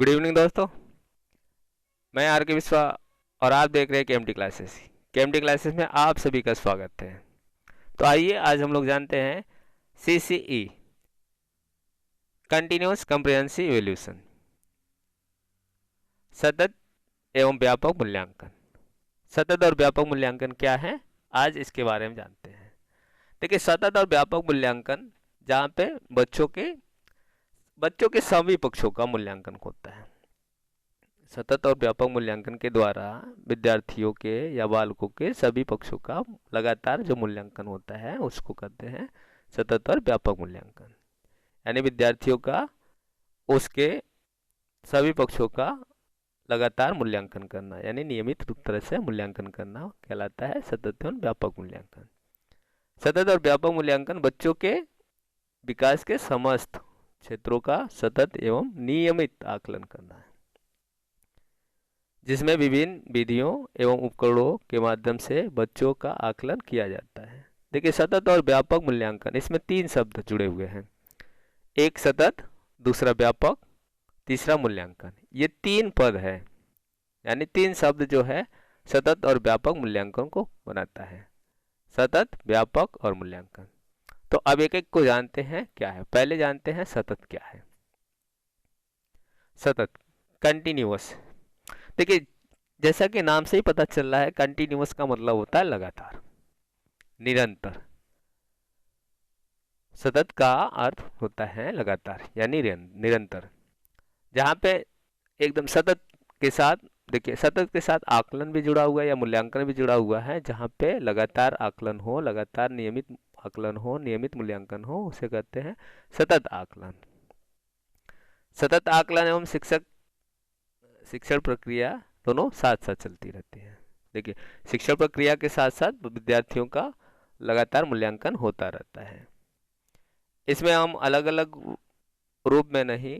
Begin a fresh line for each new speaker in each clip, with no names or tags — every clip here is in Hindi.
गुड इवनिंग दोस्तों। मैं आर के विश्वा और आप देख रहे हैं केएमटी क्लासेस। केएमटी क्लासेस में आप सभी का स्वागत है। तो आइए आज हम लोग जानते हैं सीसीई, कंटिन्यूअस कम्प्रिहेंसिव इवैल्यूएशन, सतत एवं व्यापक मूल्यांकन। सतत और व्यापक मूल्यांकन क्या है, आज इसके बारे में जानते हैं। देखिए, सतत और व्यापक मूल्यांकन जहाँ पे बच्चों के सभी पक्षों का मूल्यांकन होता है। सतत और व्यापक मूल्यांकन के द्वारा विद्यार्थियों के या बालकों के सभी पक्षों का लगातार जो मूल्यांकन होता है उसको कहते हैं सतत और व्यापक मूल्यांकन। यानी विद्यार्थियों का उसके सभी पक्षों का लगातार मूल्यांकन करना, यानी नियमित रूप तरह से मूल्यांकन करना कहलाता है सतत एवं व्यापक मूल्यांकन। सतत और व्यापक मूल्यांकन बच्चों के विकास के समस्त क्षेत्रों का सतत एवं नियमित आकलन करना है, जिसमें विभिन्न विधियों एवं उपकरणों के माध्यम से बच्चों का आकलन किया जाता है। देखिए, सतत और व्यापक मूल्यांकन, इसमें तीन शब्द जुड़े हुए हैं। एक सतत, दूसरा व्यापक, तीसरा मूल्यांकन। ये तीन पद है, यानी तीन शब्द जो है सतत और व्यापक मूल्यांकन को बनाता है। सतत, व्यापक और मूल्यांकन। तो अब एक एक को जानते हैं क्या है। पहले जानते हैं सतत क्या है। सतत, कंटिन्यूअस। देखिए, जैसा कि नाम से ही पता चल रहा है, कंटिन्यूअस का मतलब होता है लगातार, निरंतर। सतत का अर्थ होता है लगातार यानी निरंतर। जहाँ पे एकदम सतत के साथ, देखिए सतत के साथ आकलन भी जुड़ा हुआ है या मूल्यांकन भी जुड़ा हुआ है। जहाँ पे लगातार आकलन हो, लगातार नियमित आकलन हो, नियमित मूल्यांकन हो, उसे कहते हैं सतत आकलन। सतत आकलन एवं शिक्षण प्रक्रिया दोनों साथ साथ चलती रहती है। देखिए, शिक्षण प्रक्रिया के साथ साथ विद्यार्थियों का लगातार मूल्यांकन होता रहता है। इसमें हम अलग अलग रूप में नहीं,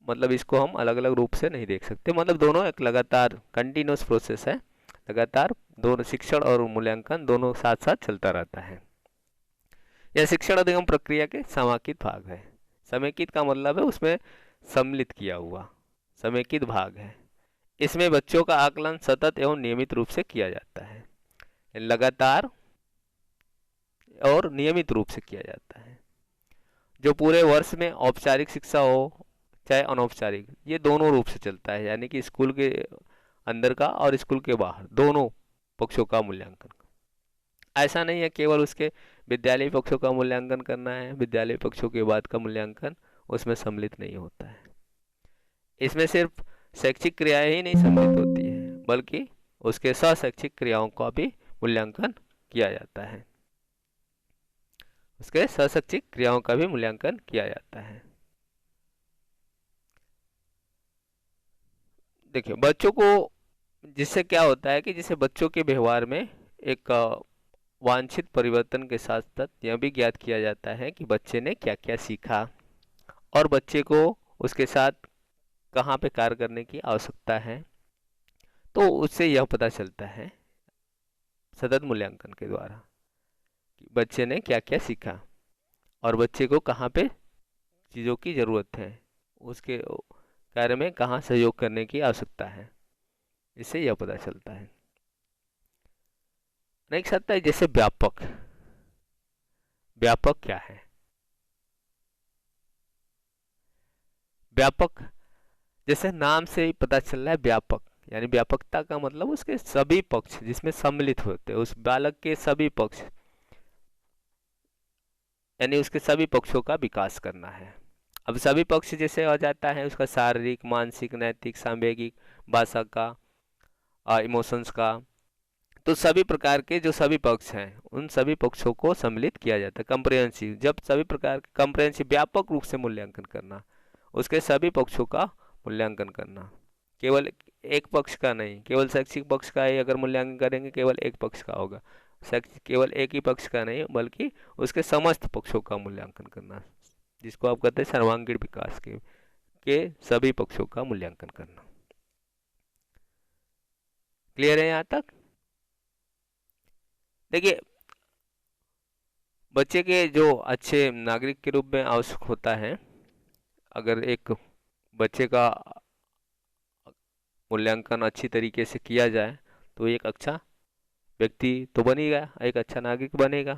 मतलब इसको हम अलग अलग रूप से नहीं देख सकते, मतलब दोनों एक लगातार कंटिन्यूस प्रोसेस है। लगातार दोनों शिक्षण और मूल्यांकन दोनों साथ साथ चलता रहता है। यह शिक्षण अधिगम प्रक्रिया के समेकित भाग है। समेकित का मतलब है उसमें सम्मिलित किया हुआ, समेकित भाग है। इसमें बच्चों का आकलन सतत एवं नियमित रूप से किया जाता है, लगातार और नियमित रूप से किया जाता है। जो पूरे वर्ष में औपचारिक शिक्षा हो चाहे अनौपचारिक, ये दोनों रूप से चलता है, यानी कि स्कूल के अंदर का और स्कूल के बाहर दोनों पक्षों का मूल्यांकन। ऐसा नहीं है केवल उसके विद्यालय पक्षों का मूल्यांकन करना है, विद्यालय पक्षों के बाद का मूल्यांकन उसमें सम्मिलित नहीं होता है। इसमें सिर्फ शैक्षिक क्रियाएं ही नहीं सम्मिलित होती है, बल्कि उसके शैक्षिक क्रियाओं का भी मूल्यांकन किया जाता है। उसके शैक्षिक क्रियाओं का भी मूल्यांकन किया जाता है। देखिए, बच्चों को जिससे क्या होता है कि जिससे बच्चों के व्यवहार में एक वांछित परिवर्तन के साथ साथ यह भी ज्ञात किया जाता है कि बच्चे ने क्या क्या सीखा और बच्चे को उसके साथ कहाँ पे कार्य करने की आवश्यकता है। तो उससे यह पता चलता है सतत मूल्यांकन के द्वारा कि बच्चे ने क्या क्या सीखा और बच्चे को कहाँ पे चीज़ों की ज़रूरत है, उसके कार्य में कहाँ सहयोग करने की आवश्यकता है, इससे यह पता चलता है। नेक्स्ट आता है जैसे व्यापक। व्यापक क्या है? व्यापक, जैसे नाम से ही पता चल रहा है व्यापक, यानी व्यापकता का मतलब उसके सभी पक्ष जिसमें सम्मिलित होते हैं, उस बालक के सभी पक्ष, यानी उसके सभी पक्षों का विकास करना है। अब सभी पक्ष जैसे आ जाता है उसका शारीरिक, मानसिक, नैतिक, सांवेगिक, भाषा का, इमोशंस का। तो सभी प्रकार के जो सभी पक्ष हैं उन सभी पक्षों को सम्मिलित किया जाता है। कंप्रहेंसिव, जब सभी प्रकार के कंप्रहेंसिव, व्यापक रूप से मूल्यांकन करना, उसके सभी पक्षों का मूल्यांकन करना, केवल एक पक्ष का नहीं। केवल शैक्षिक पक्ष का ही अगर मूल्यांकन करेंगे केवल एक पक्ष का होगा। शैक्षिक केवल एक ही पक्ष का नहीं बल्कि उसके समस्त पक्षों का मूल्यांकन करना, जिसको आप कहते हैं सर्वांगीण विकास के सभी पक्षों का मूल्यांकन करना। क्लियर है यहाँ तक? देखिए, बच्चे के जो अच्छे नागरिक के रूप में आवश्यक होता है, अगर एक बच्चे का मूल्यांकन अच्छी तरीके से किया जाए तो एक अच्छा व्यक्ति तो बनेगा, एक अच्छा नागरिक बनेगा।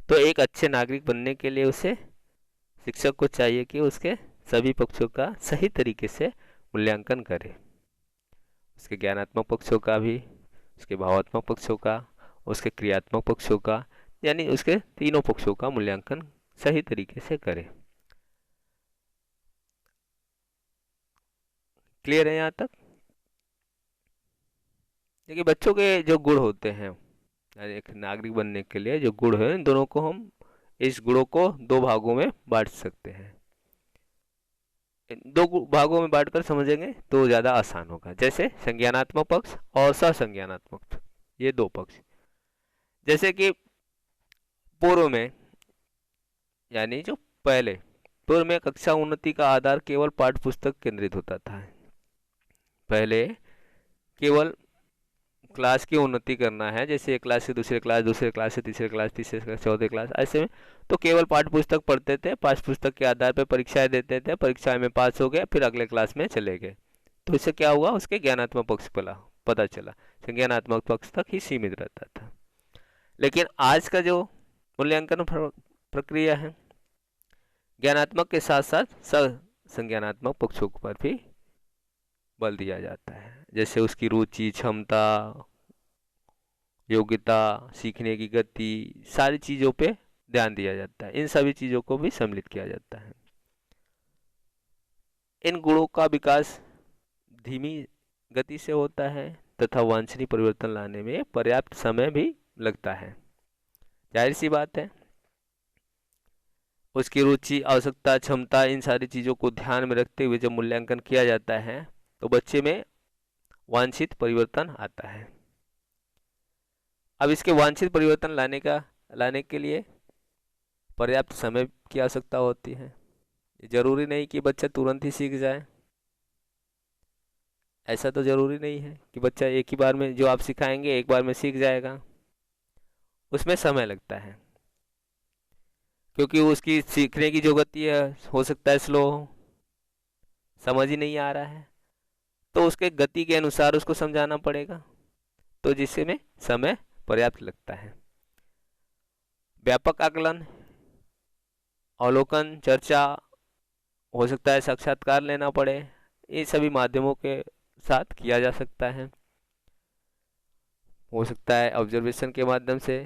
तो एक अच्छे नागरिक बनने के लिए उसे शिक्षक को चाहिए कि उसके सभी पक्षों का सही तरीके से मूल्यांकन करे, उसके ज्ञानात्मक पक्षों का भी, उसके भावात्मक पक्षों का, उसके क्रियात्मक पक्षों का, यानी उसके तीनों पक्षों का मूल्यांकन सही तरीके से करे। क्लियर है यहाँ तक? देखिए बच्चों के जो गुण होते हैं, यानी एक नागरिक बनने के लिए जो गुण है, इन दोनों को हम, इस गुणों को दो भागों में बांट सकते हैं। इन दो भागों में बांटकर समझेंगे तो ज़्यादा आसान होगा। जैसे संज्ञानात्मक पक्ष और ससंज्ञानात्मक पक्ष, ये दो पक्ष। जैसे कि पूर्व में, यानी जो पहले, पूर्व में कक्षा उन्नति का आधार केवल पाठ्य पुस्तक केंद्रित होता था। पहले केवल क्लास की उन्नति करना है, जैसे एक क्लास से दूसरे क्लास, दूसरे क्लास से तीसरे क्लास, तीसरे क्लास चौथे क्लास, ऐसे में तो केवल पाठ्य पुस्तक पढ़ते थे, पाठ्य पुस्तक के आधार पर परीक्षाएं देते थे, परीक्षा में पास हो गए, फिर अगले क्लास में चले गए। तो इससे क्या हुआ, उसके ज्ञानात्मक पक्ष पता चला, संज्ञानात्मक पक्ष तक ही सीमित रहता था। लेकिन आज का जो मूल्यांकन प्रक्रिया है, ज्ञानात्मक के साथ साथ संज्ञानात्मक पक्षों पर भी बल दिया जाता है। जैसे उसकी रुचि, क्षमता, योग्यता, सीखने की गति, सारी चीज़ों पे ध्यान दिया जाता है। इन सभी चीज़ों को भी सम्मिलित किया जाता है। इन गुणों का विकास धीमी गति से होता है तथा वांछनीय परिवर्तन लाने में पर्याप्त समय भी लगता है। जाहिर सी बात है, उसकी रुचि, आवश्यकता, क्षमता, इन सारी चीज़ों को ध्यान में रखते हुए जब मूल्यांकन किया जाता है तो बच्चे में वांछित परिवर्तन आता है। अब इसके वांछित परिवर्तन लाने के लिए पर्याप्त समय की आवश्यकता होती है। जरूरी नहीं कि बच्चा तुरंत ही सीख जाए, ऐसा तो जरूरी नहीं है कि बच्चा एक ही बार में जो आप सिखाएंगे एक बार में सीख जाएगा। उसमें समय लगता है, क्योंकि उसकी सीखने की जो गति है हो सकता है स्लो हो, समझ ही नहीं आ रहा है, तो उसके गति के अनुसार उसको समझाना पड़ेगा, तो जिससे में समय पर्याप्त लगता है। व्यापक आकलन, अवलोकन, चर्चा, हो सकता है साक्षात्कार लेना पड़े, ये सभी माध्यमों के साथ किया जा सकता है। हो सकता है ऑब्जर्वेशन के माध्यम से,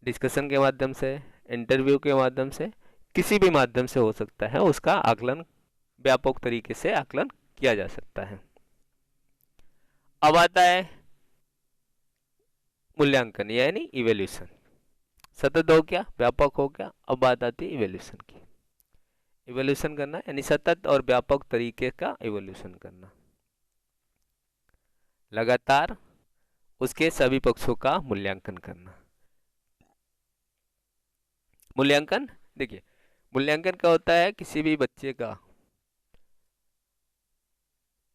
डिस्कशन के माध्यम से, इंटरव्यू के माध्यम से, किसी भी माध्यम से हो सकता है, उसका आकलन व्यापक तरीके से आकलन किया जा सकता है। अब आता है मूल्यांकन यानी इवेल्यूशन। सतत हो गया, व्यापक हो गया, अब बात आती है इवेल्यूशन की। इवेल्यूशन करना यानी सतत और व्यापक तरीके का इवेल्यूशन करना, लगातार उसके सभी पक्षों का मूल्यांकन करना। मूल्यांकन, देखिए मूल्यांकन क्या होता है, किसी भी बच्चे का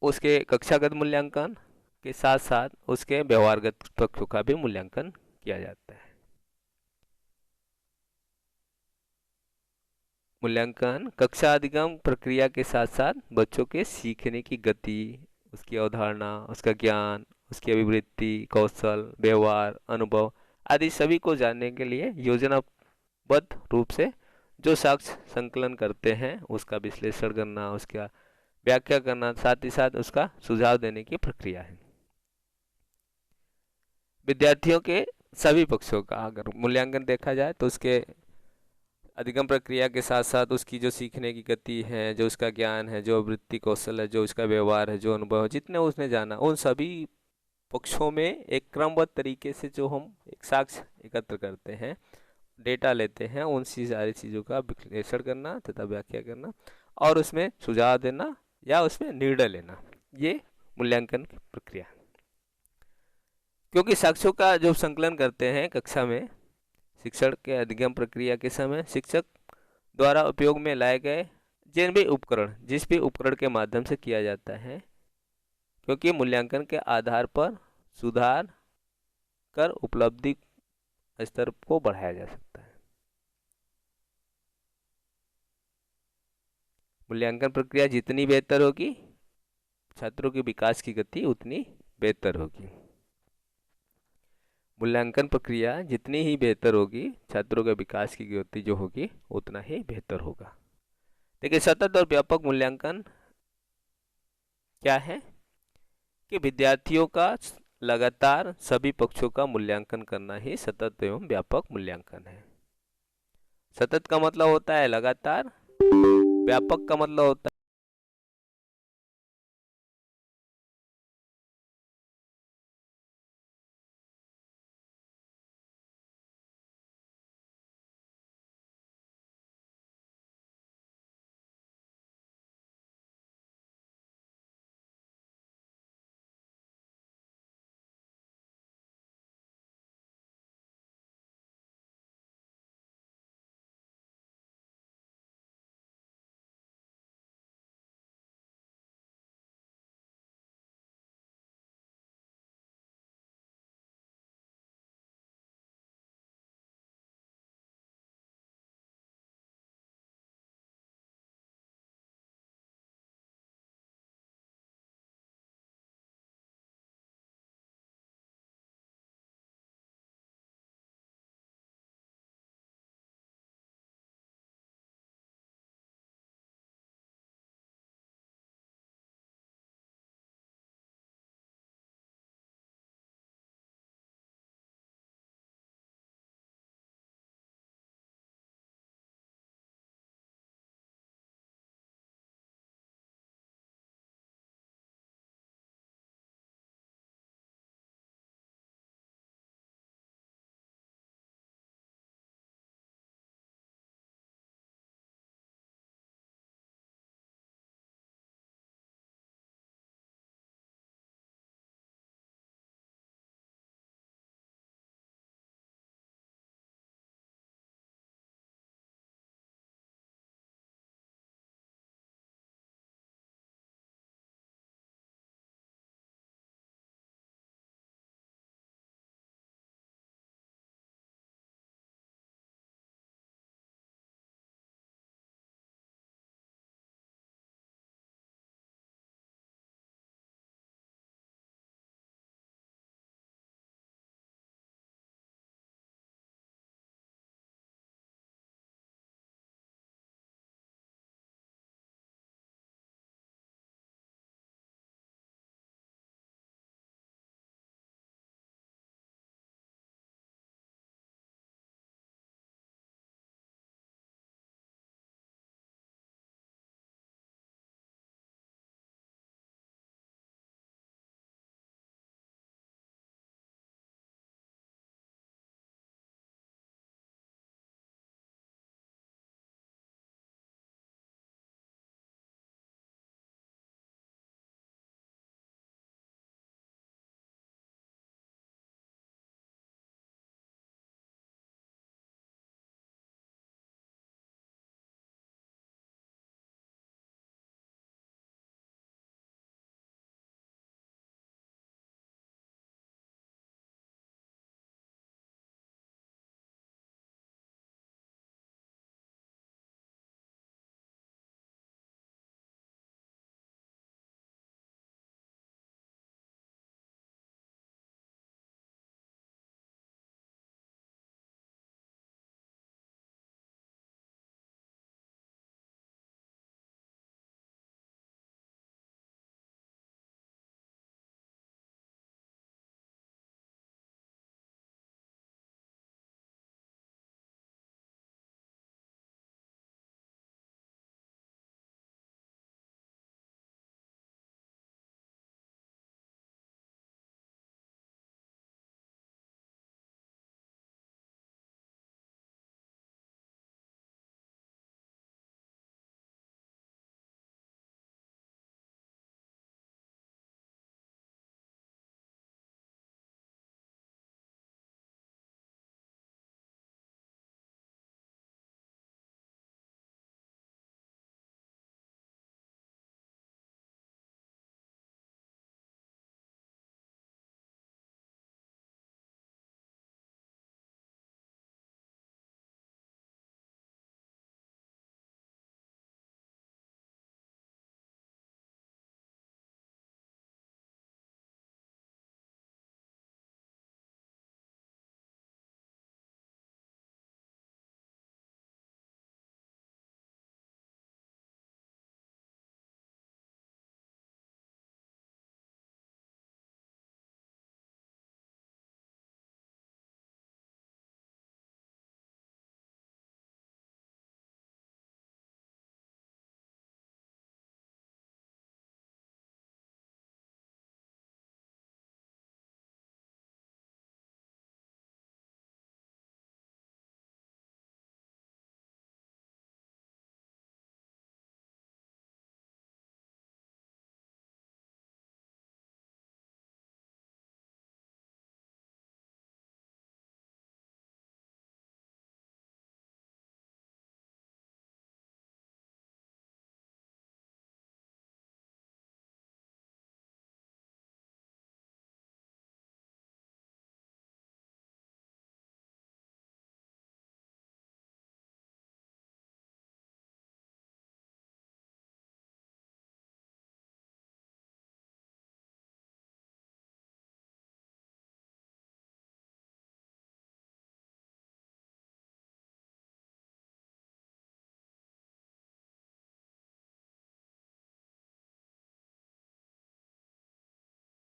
उसके कक्षागत मूल्यांकन के साथ साथ उसके व्यवहारगत पक्षों का भी मूल्यांकन किया जाता है। मूल्यांकन कक्षा अधिगम प्रक्रिया के साथ साथ बच्चों के सीखने की गति, उसकी अवधारणा, उसका ज्ञान, उसकी अभिवृत्ति, कौशल, व्यवहार, अनुभव आदि सभी को जानने के लिए योजनाबद्ध रूप से जो साक्ष्य संकलन करते हैं उसका विश्लेषण करना, उसका व्याख्या करना, साथ ही साथ उसका सुझाव देने की प्रक्रिया है। विद्यार्थियों के सभी पक्षों का अगर मूल्यांकन देखा जाए तो उसके अधिगम प्रक्रिया के साथ साथ उसकी जो सीखने की गति है, जो उसका ज्ञान है, जो वृत्ति कौशल है, जो उसका व्यवहार है, जो अनुभव है, जितने उसने जाना, उन सभी पक्षों में एक क्रमबद्ध तरीके से जो हम एक साक्ष्य एकत्र करते हैं, डेटा लेते हैं, उन सारी चीज़ों का विश्लेषण करना तथा व्याख्या करना और उसमें सुझाव देना या उसमें निर्णय लेना, ये मूल्यांकन की प्रक्रिया है। क्योंकि साक्ष्यों का जो संकलन करते हैं कक्षा में, शिक्षण के अधिगम प्रक्रिया के समय शिक्षक द्वारा उपयोग में लाए गए जिस भी उपकरण के माध्यम से किया जाता है, क्योंकि मूल्यांकन के आधार पर सुधार कर उपलब्धि स्तर को बढ़ाया जा सकता है। मूल्यांकन प्रक्रिया जितनी बेहतर होगी छात्रों के विकास की गति उतनी बेहतर होगी। मूल्यांकन प्रक्रिया जितनी ही बेहतर होगी, छात्रों के विकास की गति जो होगी उतना ही बेहतर होगा। देखिए, सतत और व्यापक मूल्यांकन क्या है कि विद्यार्थियों का लगातार सभी पक्षों का मूल्यांकन करना ही सतत एवं व्यापक मूल्यांकन है। सतत का मतलब होता है लगातार, व्यापक का मतलब होता